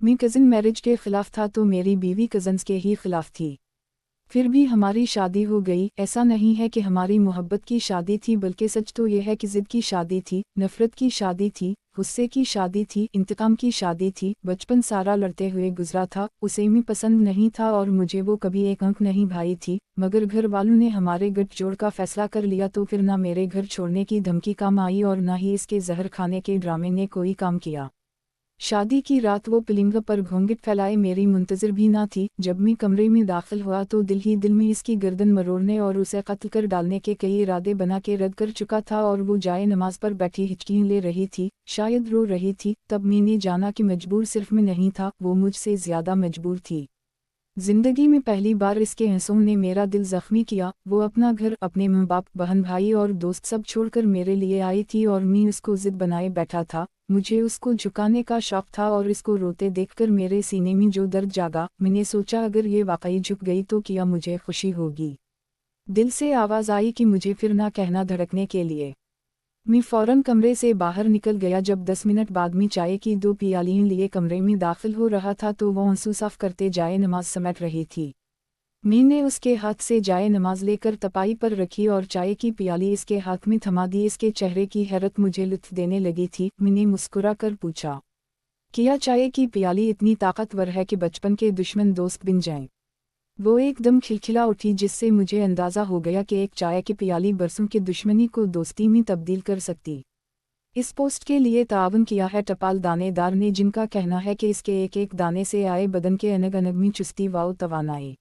मैं cousin marriage के ख़िलाफ़ था तो मेरी बीवी कज़न्स के ही ख़िलाफ़ थी। फिर भी हमारी शादी हो गई। ऐसा नहीं है कि हमारी मोहब्बत की शादी थी, बल्कि सच तो यह है कि ज़िद की शादी थी, नफ़रत की शादी थी, गुस्से की शादी थी, इंतकाम की शादी थी। बचपन सारा लड़ते हुए गुजरा था। उसे मैं पसंद नहीं था और मुझे वो कभी एक अंक नहीं भाई थी, मगर घर वालों ने हमारे गठजोड़ का फ़ैसला कर लिया तो फिर ना मेरे घर छोड़ने की धमकी काम आई और ना ही इसके जहर खाने के ड्रामे ने कोई काम किया। शादी की रात वो पलंग पर घूंघट फैलाए मेरी मुंतज़िर भी ना थी। जब मैं कमरे में दाखिल हुआ तो दिल ही दिल में इसकी गर्दन मरोड़ने और उसे कत्ल कर डालने के कई इरादे बना के रद्द कर चुका था और वो जाए नमाज पर बैठी हिचकियाँ ले रही थी, शायद रो रही थी। तब मैंने जाना कि मजबूर सिर्फ मैं नहीं था, वो मुझसे ज़्यादा मजबूर थी। जिंदगी में पहली बार इसके आंसुओं ने मेरा दिल जख्मी किया। वो अपना घर, अपने माँ बाप, बहन भाई और दोस्त सब छोड़कर मेरे लिए आई थी और मैं उसको जिद बनाए बैठा था। मुझे उसको झुकाने का शौक था और इसको रोते देखकर मेरे सीने में जो दर्द जागा, मैंने सोचा अगर ये वाकई झुक गई तो क्या मुझे खुशी होगी। दिल से आवाज़ आई कि मुझे फिर ना कहना, धड़कने के लिए। मैं फ़ौरन कमरे से बाहर निकल गया। जब 10 मिनट बाद मैं चाय की 2 प्यालियाँ लिए कमरे में दाखिल हो रहा था तो वो आंसू साफ करते जाए नमाज समेट रही थी। मैंने उसके हाथ से जाए नमाज लेकर तपाई पर रखी और चाय की प्याली इसके हाथ में थमा दी। इसके चेहरे की हैरत मुझे लुत्फ़ देने लगी थी। मैंने मुस्कुरा कर पूछा, क्या चाय की प्याली इतनी ताकतवर है कि बचपन के दुश्मन दोस्त बन जाएं? वो एकदम खिलखिला उठी, जिससे मुझे अंदाज़ा हो गया कि एक चाय की प्याली बरसों की दुश्मनी को दोस्ती में तब्दील कर सकती। इस पोस्ट के लिए ताउन किया है टपाल दानेदार ने, जिनका कहना है कि इसके एक एक दाने से आए बदन के अनग अनग में चुस्ती व तवानाई।